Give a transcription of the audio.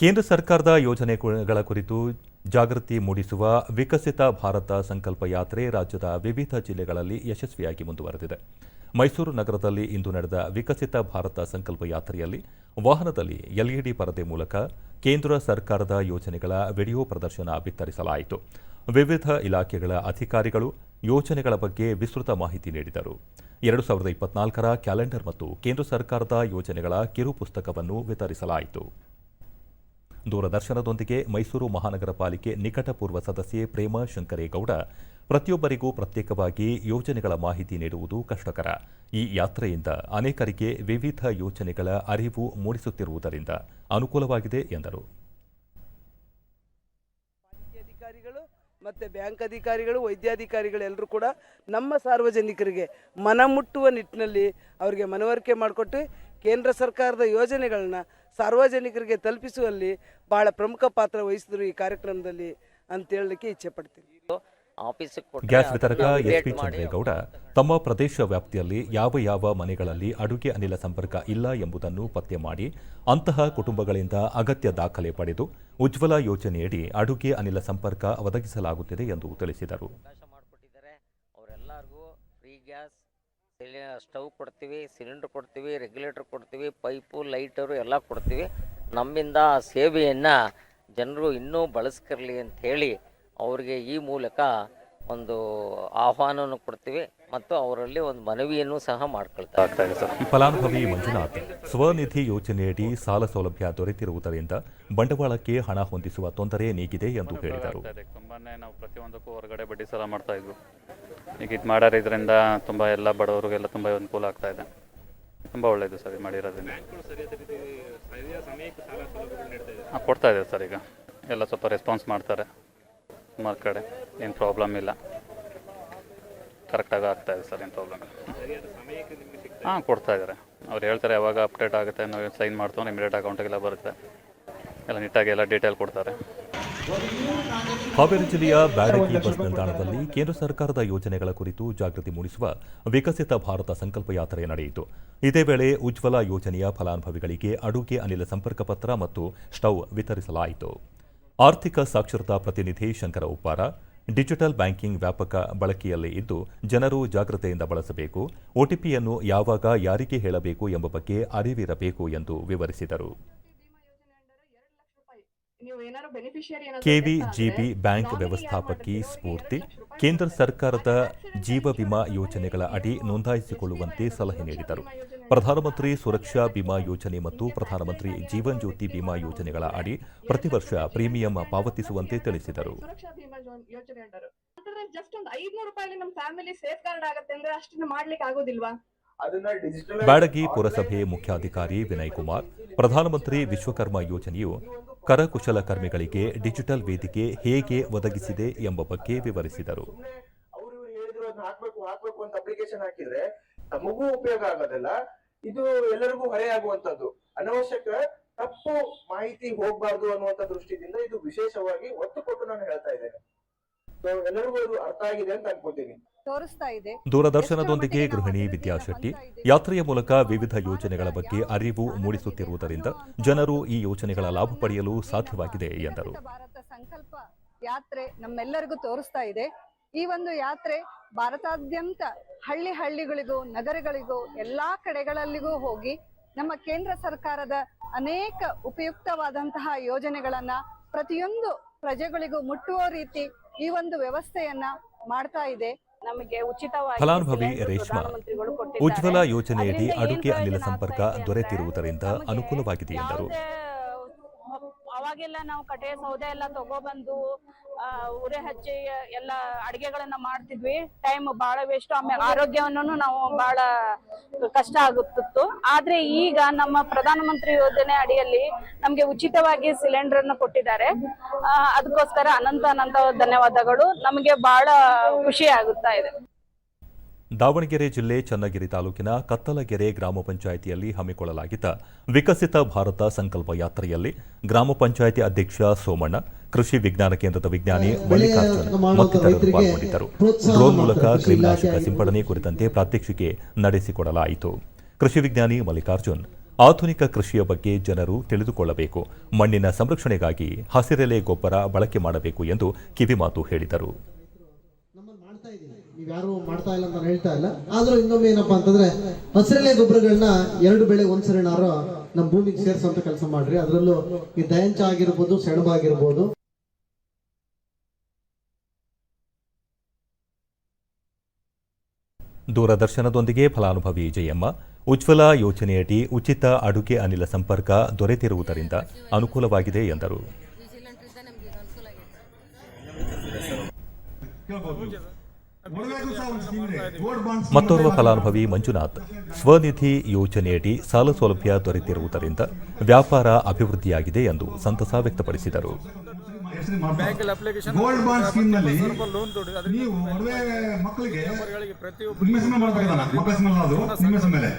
ಕೇಂದ್ರ ಸರ್ಕಾರದ ಯೋಜನೆಗಳ ಕುರಿತು ಜಾಗೃತಿ ಮೂಡಿಸುವ ವಿಕಸಿತ ಭಾರತ ಸಂಕಲ್ಪ ಯಾತ್ರೆ ರಾಜ್ಯದ ವಿವಿಧ ಜಿಲ್ಲೆಗಳಲ್ಲಿ ಯಶಸ್ವಿಯಾಗಿ ಮುಂದುವರೆದಿದೆ. ಮೈಸೂರು ನಗರದಲ್ಲಿ ಇಂದು ನಡೆದ ವಿಕಸಿತ ಭಾರತ ಸಂಕಲ್ಪ ಯಾತ್ರೆಯಲ್ಲಿ ವಾಹನದಲ್ಲಿ ಎಲ್ಇಡಿ ಪರದೆ ಮೂಲಕ ಕೇಂದ್ರ ಸರ್ಕಾರದ ಯೋಜನೆಗಳ ವಿಡಿಯೋ ಪ್ರದರ್ಶನ ಬಿತ್ತರಿಸಲಾಯಿತು. ವಿವಿಧ ಇಲಾಖೆಗಳ ಅಧಿಕಾರಿಗಳು ಯೋಜನೆಗಳ ಬಗ್ಗೆ ವಿಸ್ತೃತ ಮಾಹಿತಿ ನೀಡಿದರು. 2024ರ ಕ್ಯಾಲೆಂಡರ್ ಮತ್ತು ಕೇಂದ್ರ ಸರ್ಕಾರದ ಯೋಜನೆಗಳ ಕಿರು ಪುಸ್ತಕವನ್ನು ವಿತರಿಸಲಾಯಿತು. ದೂರದರ್ಶನದೊಂದಿಗೆ ಮೈಸೂರು ಮಹಾನಗರ ಪಾಲಿಕೆ ನಿಕಟಪೂರ್ವ ಸದಸ್ಯೆ ಪ್ರೇಮ ಶಂಕರೇಗೌಡ, ಪ್ರತಿಯೊಬ್ಬರಿಗೂ ಪ್ರತ್ಯೇಕವಾಗಿ ಯೋಜನೆಗಳ ಮಾಹಿತಿ ನೀಡುವುದು ಕಷ್ಟಕರ. ಈ ಯಾತ್ರೆಯಿಂದ ಅನೇಕರಿಗೆ ವಿವಿಧ ಯೋಜನೆಗಳ ಅರಿವು ಮೂಡಿಸುತ್ತಿರುವುದರಿಂದ ಅನುಕೂಲವಾಗಿದೆ ಎಂದರು. ಮತ್ತು ಬ್ಯಾಂಕ್ ಅಧಿಕಾರಿಗಳು, ವೈದ್ಯಾಧಿಕಾರಿಗಳೆಲ್ಲರೂ ಕೂಡ ನಮ್ಮ ಸಾರ್ವಜನಿಕರಿಗೆ ಮನಮುಟ್ಟುವ ನಿಟ್ಟಿನಲ್ಲಿ ಅವರಿಗೆ ಮನವರಿಕೆ ಮಾಡಿಕೊಟ್ಟು ಕೇಂದ್ರ ಸರ್ಕಾರದ ಯೋಜನೆಗಳನ್ನ ಸಾರ್ವಜನಿಕರಿಗೆ ತಲುಪಿಸುವಲ್ಲಿ ಬಹಳ ಪ್ರಮುಖ ಪಾತ್ರ ವಹಿಸಿದ್ರು ಈ ಕಾರ್ಯಕ್ರಮದಲ್ಲಿ ಅಂತ ಹೇಳಲಿಕ್ಕೆ ಇಚ್ಛೆ ಪಡ್ತೀನಿ. ಗ್ಯಾಸ್ ವಿತರಕ ಎಸ್ಪಿ ಚಂದ್ರೇಗೌಡ, ತಮ್ಮ ಪ್ರದೇಶ ವ್ಯಾಪ್ತಿಯಲ್ಲಿ ಯಾವ ಮನೆಗಳಲ್ಲಿ ಅಡುಗೆ ಅನಿಲ ಸಂಪರ್ಕ ಇಲ್ಲ ಎಂಬುದನ್ನು ಪತ್ತೆ ಮಾಡಿ ಅಂತಹ ಕುಟುಂಬಗಳಿಂದ ಅಗತ್ಯ ದಾಖಲೆ ಪಡೆದು ಉಜ್ವಲ ಯೋಜನೆಯಡಿ ಅಡುಗೆ ಅನಿಲ ಸಂಪರ್ಕ ಒದಗಿಸಲಾಗುತ್ತಿದೆ ಎಂದು ತಿಳಿಸಿದರು. ಸ್ಟವ್ ಕೊಡ್ತೀವಿ, ಸಿಲಿಂಡರ್ ಕೊಡ್ತೀವಿ, ರೆಗ್ಯುಲೇಟರ್ ಕೊಡ್ತೀವಿ, ಪೈಪು, ಲೈಟರು ಎಲ್ಲ ಕೊಡ್ತೀವಿ. ನಮ್ಮಿಂದ ಸೇವೆಯನ್ನು ಜನರು ಇನ್ನೂ ಬಳಸ್ಕಿರಲಿ ಅಂತ ಹೇಳಿ ಅವರಿಗೆ ಈ ಮೂಲಕ ಒಂದು ಆಹ್ವಾನವನ್ನು ಕೊಡ್ತೀವಿ ಮತ್ತು ಅವರಲ್ಲಿ ಒಂದು ಮನವಿಯನ್ನು ಸಹ ಮಾಡ್ಕೊಳ್ತಾರೆ. ಫಲಾನುಭವಿ ಮಂಜುನಾಥ್, ಸ್ವನಿಧಿ ಯೋಜನೆಯಡಿ ಸಾಲ ಸೌಲಭ್ಯ ದೊರೆತಿರುವುದರಿಂದ ಬಂಡವಾಳಕ್ಕೆ ಹಣ ಹೊಂದಿಸುವ ತೊಂದರೆ ನೀಗಿದೆ ಎಂದು ಹೇಳಿದರು. ತುಂಬಾನೇ ನಾವು ಪ್ರತಿಯೊಂದಕ್ಕೂ ಹೊರಗಡೆ ಬಡ್ಡಿ ಸಾಲ ಮಾಡ್ತಾ ಇದ್ವು. ಈಗ ಇದು ಮಾಡೋದ್ರಿಂದ ತುಂಬ ಎಲ್ಲ ಬಡವರಿಗೆಲ್ಲ ತುಂಬ ಅನುಕೂಲ ಆಗ್ತಾ ಇದೆ. ತುಂಬ ಒಳ್ಳೆಯದು ಸರ್ ಇದು ಮಾಡಿರೋದ್ರಿಂದ. ಕೊಡ್ತಾ ಇದೆ ಸರ್, ಈಗ ಎಲ್ಲ ಸ್ವಲ್ಪ ರೆಸ್ಪಾನ್ಸ್ ಮಾಡ್ತಾರೆ. ಸುಮಾರು ಕಡೆ ಏನು ಪ್ರಾಬ್ಲಮ್ ಇಲ್ಲ, ಕರೆಕ್ಟಾಗಿ ಆಗ್ತಾ ಇದೆ ಸರ್, ಏನು ಪ್ರಾಬ್ಲಮ್ ಇಲ್ಲ. ಕೊಡ್ತಾ ಇದ್ದಾರೆ. ಅವ್ರು ಹೇಳ್ತಾರೆ ಯಾವಾಗ ಅಪ್ಡೇಟ್ ಆಗುತ್ತೆ ನಾವು ಸೈನ್ ಮಾಡ್ತೇವೆ, ಇಮಿಡಿಯೇಟ್ ಅಕೌಂಟಿಗೆಲ್ಲ ಬರುತ್ತೆ, ಎಲ್ಲ ನೀಟಾಗಿ ಎಲ್ಲ ಡೀಟೇಲ್ ಕೊಡ್ತಾರೆ. ಹಾವೇರಿ ಜಿಲ್ಲೆಯ ಬ್ಯಾಡಗಿ ಬಸ್ ನಿಲ್ದಾಣದಲ್ಲಿ ಕೇಂದ್ರ ಸರ್ಕಾರದ ಯೋಜನೆಗಳ ಕುರಿತು ಜಾಗೃತಿ ಮೂಡಿಸುವ ವಿಕಸಿತ ಭಾರತ ಸಂಕಲ್ಪ ಯಾತ್ರೆ ನಡೆಯಿತು. ಇದೇ ವೇಳೆ ಉಜ್ವಲ ಯೋಜನೆಯ ಫಲಾನುಭವಿಗಳಿಗೆ ಅಡುಗೆ ಅನಿಲ ಸಂಪರ್ಕ ಪತ್ರ ಮತ್ತು ಸ್ಟವ್ ವಿತರಿಸಲಾಯಿತು. ಆರ್ಥಿಕ ಸಾಕ್ಷರತಾ ಪ್ರತಿನಿಧಿ ಶಂಕರ ಉಪ್ಪಾರ, ಡಿಜಿಟಲ್ ಬ್ಯಾಂಕಿಂಗ್ ವ್ಯಾಪಕ ಬಳಕೆಯಲ್ಲಿ ಇದ್ದು ಜನರು ಜಾಗೃತೆಯಿಂದ ಬಳಸಬೇಕು, ಒಟಿಪಿಯನ್ನು ಯಾವಾಗ ಯಾರಿಗೆ ಹೇಳಬೇಕು ಎಂಬ ಬಗ್ಗೆ ಅರಿವಿರಬೇಕು ಎಂದು ವಿವರಿಸಿದರು. ಕೆವಿಜಿಬಿ ಬ್ಯಾಂಕ್ ವ್ಯವಸ್ಥಾಪಕಿ ಸ್ಫೂರ್ತಿ, ಕೇಂದ್ರ ಸರ್ಕಾರದ ಜೀವ ವಿಮಾ ಯೋಜನೆಗಳ ಅಡಿ ನೋಂದಾಯಿಸಿಕೊಳ್ಳುವಂತೆ ಸಲಹೆ ನೀಡಿದರು. ಪ್ರಧಾನಮಂತ್ರಿ ಸುರಕ್ಷಾ ಬಿಮಾ ಯೋಜನೆ ಮತ್ತು ಪ್ರಧಾನಮಂತ್ರಿ ಜೀವನ್ ಜ್ಯೋತಿ ಬಿಮಾ ಯೋಜನೆಗಳ ಅಡಿ ಪ್ರತಿ ವರ್ಷ ಪ್ರೀಮಿಯಂ ಪಾವತಿಸುವಂತೆ ತಿಳಿಸಿದರು. ಬ್ಯಾಡಗಿ ಪುರಸಭೆ ಮುಖ್ಯಾಧಿಕಾರಿ ವಿನಯ್ ಕುಮಾರ್, ಪ್ರಧಾನಮಂತ್ರಿ ವಿಶ್ವಕರ್ಮ ಯೋಜನೆಯು ಕರಕುಶಲಕರ್ಮಿಗಳಿಗೆ ಡಿಜಿಟಲ್ ವೇದಿಕೆ ಹೇಗೆ ಒದಗಿಸಿದೆ ಎಂಬ ಬಗ್ಗೆ ವಿವರಿಸಿದರು. ನಮಗೂ ಉಪಯೋಗ ಆಗೋದಿಲ್ಲ, ಇದು ಎಲ್ಲರಿಗೂ ಹೊರೆಯಾಗುವಂತದ್ದು. ಅನವಶ್ಯಕ ತಪ್ಪು ಮಾಹಿತಿ ಹೋಗಬಾರ್ದು ಅನ್ನುವಂತ ದೃಷ್ಟಿಯಿಂದ ಇದು ವಿಶೇಷವಾಗಿ ಒತ್ತು ಕೊಟ್ಟು ನಾನು ಹೇಳ್ತಾ ಇದ್ದೇನೆ. ಎಲ್ಲರಿಗೂ ಅದು ಅರ್ಥ ಆಗಿದೆ ಅಂತ ಅನ್ಕೋತೀನಿ. ದೂರದರ್ಶನದೊಂದಿಗೆ ಗೃಹಿಣಿ ವಿದ್ಯಾಶೆಟ್ಟಿ, ಯಾತ್ರೆಯ ಮೂಲಕ ವಿವಿಧ ಯೋಜನೆಗಳ ಬಗ್ಗೆ ಅರಿವು ಮೂಡಿಸುತ್ತಿರುವುದರಿಂದ ಜನರು ಈ ಯೋಜನೆಗಳ ಲಾಭ ಪಡೆಯಲು ಸಾಧ್ಯವಾಗಿದೆ ಎಂದರು. ಭಾರತ ಸಂಕಲ್ಪ ಯಾತ್ರೆ ನಮ್ಮೆಲ್ಲರಿಗೂ ತೋರಿಸ್ತಾ ಇದೆ. ಈ ಒಂದು ಯಾತ್ರೆ ಭಾರತಾದ್ಯಂತ ಹಳ್ಳಿಗಳಿಗೂ ನಗರಗಳಿಗೂ ಎಲ್ಲಾ ಕಡೆಗಳಲ್ಲಿಗೂ ಹೋಗಿ ನಮ್ಮ ಕೇಂದ್ರ ಸರ್ಕಾರದ ಅನೇಕ ಉಪಯುಕ್ತವಾದಂತಹ ಯೋಜನೆಗಳನ್ನ ಪ್ರತಿಯೊಂದು ಪ್ರಜೆಗಳಿಗೂ ಮುಟ್ಟುವ ರೀತಿ ಈ ಒಂದು ವ್ಯವಸ್ಥೆಯನ್ನ ಮಾಡ್ತಾ ಇದೆ. ನಮಗೆ ಉಚಿತವಾಗಿ ಫಲಾನುಭವಿ ರೇಷ್ಮಾ, ಉಜ್ವಲ ಯೋಜನೆಯಡಿ ಅಡುಗೆ ಅನಿಲ ಸಂಪರ್ಕ ದೊರೆತಿರುವುದರಿಂದ ಅನುಕೂಲವಾಗಿದೆ ಎಂದರು. ಅವಾಗೆಲ್ಲ ನಾವು ಕಟ್ಟೆ ಸೌದೆ ಎಲ್ಲ ತಗೊಬಂದು ಉರೆ ಹಚ್ಚಿ ಎಲ್ಲ ಅಡಿಗೆಗಳನ್ನ ಮಾಡ್ತಿದ್ವಿ. ಟೈಮ್ ಬಹಳ ವೇಸ್ಟ್, ಆಮೇಲೆ ಆರೋಗ್ಯವನ್ನು ನಾವು ಬಹಳ ಕಷ್ಟ ಆಗುತ್ತಿತ್ತು. ಆದ್ರೆ ಈಗ ನಮ್ಮ ಪ್ರಧಾನಮಂತ್ರಿ ಯೋಜನೆ ಅಡಿಯಲ್ಲಿ ನಮ್ಗೆ ಉಚಿತವಾಗಿ ಸಿಲಿಂಡರ್ ಅನ್ನು ಕೊಟ್ಟಿದ್ದಾರೆ. ಅದಕ್ಕೋಸ್ಕರ ಅನಂತ ಧನ್ಯವಾದಗಳು. ನಮಗೆ ಬಹಳ ಖುಷಿ ಆಗುತ್ತಾ ಇದೆ. ದಾವಣಗೆರೆ ಜಿಲ್ಲೆ ಚನ್ನಗಿರಿ ತಾಲೂಕಿನ ಕತ್ತಲಗೆರೆ ಗ್ರಾಮ ಪಂಚಾಯಿತಿಯಲ್ಲಿ ಹಮ್ಮಿಕೊಳ್ಳಲಾಗಿದ್ದ ವಿಕಸಿತ ಭಾರತ ಸಂಕಲ್ಪ ಯಾತ್ರೆಯಲ್ಲಿ ಗ್ರಾಮ ಪಂಚಾಯಿತಿ ಅಧ್ಯಕ್ಷ ಸೋಮಣ್ಣ, ಕೃಷಿ ವಿಜ್ಞಾನ ಕೇಂದ್ರದ ವಿಜ್ಞಾನಿ ಮಲ್ಲಿಕಾರ್ಜುನ್ ಮತ್ತಿತರರು ಪಾಲ್ಗೊಂಡಿದ್ದರು. ಡ್ರೋನ್ ಮೂಲಕ ಕ್ರಿಮಿನಾಶಕ ಸಿಂಪಡಣೆ ಕುರಿತಂತೆ ಪ್ರಾತ್ಯಕ್ಷಿಕೆ ನಡೆಸಿಕೊಡಲಾಯಿತು. ಕೃಷಿ ವಿಜ್ಞಾನಿ ಮಲ್ಲಿಕಾರ್ಜುನ್, ಆಧುನಿಕ ಕೃಷಿಯ ಬಗ್ಗೆ ಜನರು ತಿಳಿದುಕೊಳ್ಳಬೇಕು. ಮಣ್ಣಿನ ಸಂರಕ್ಷಣೆಗಾಗಿ ಹಸಿರೆಲೆ ಗೊಬ್ಬರ ಬಳಕೆ ಮಾಡಬೇಕು ಎಂದು ಕಿವಿಮಾತು ಹೇಳಿದರು. ಯಾರು ಮಾಡ್ತಾ ಇಲ್ಲ ಅಂತ ಹೇಳ್ತಾ ಇಲ್ಲ, ಆದ್ರೂ ಇನ್ನೊಮ್ಮೆ ಏನಪ್ಪಾ ಅಂತಂದ್ರೆ ಹಸಿರೆಲೆ ಗೊಬ್ಬರಗಳನ್ನ 2 ಬೆಳೆ ಒಂದ್ಸರಿನಾರು ನಮ್ಮ ಭೂಮಿಗೆ ಸೇರಿಸುವಂತ ಕೆಲಸ ಮಾಡ್ರಿ. ಅದರಲ್ಲೂ ಈ ದಯಂಚ ಆಗಿರ್ಬೋದು, ಸೆಣಬ ಆಗಿರ್ಬೋದು. ದೂರದರ್ಶನದೊಂದಿಗೆ ಫಲಾನುಭವಿ ಜಯಮ್ಮ, ಉಜ್ವಲ ಯೋಜನೆಯಡಿ ಉಚಿತ ಅಡುಗೆ ಅನಿಲ ಸಂಪರ್ಕ ದೊರೆತಿರುವುದರಿಂದ ಅನುಕೂಲವಾಗಿದೆ ಎಂದರು. ಮತ್ತೋರ್ವ ಫಲಾನುಭವಿ ಮಂಜುನಾಥ್, ಸ್ವನಿಧಿ ಯೋಜನೆಯಡಿ ಸಾಲ ಸೌಲಭ್ಯ ದೊರೆತಿರುವುದರಿಂದ ವ್ಯಾಪಾರ ಅಭಿವೃದ್ಧಿಯಾಗಿದೆ ಎಂದು ಸಂತಸ ವ್ಯಕ್ತಪಡಿಸಿದರು. ಗೋಲ್ಡ್ ಬಾಂಡ್ ಸ್ಕೀಮ್ ನಲ್ಲಿ ನೀವು ಮಕ್ಕಳಿಗೆ ಮಕ್ಕಳ ಹೆಸರು ಮೇಲೆ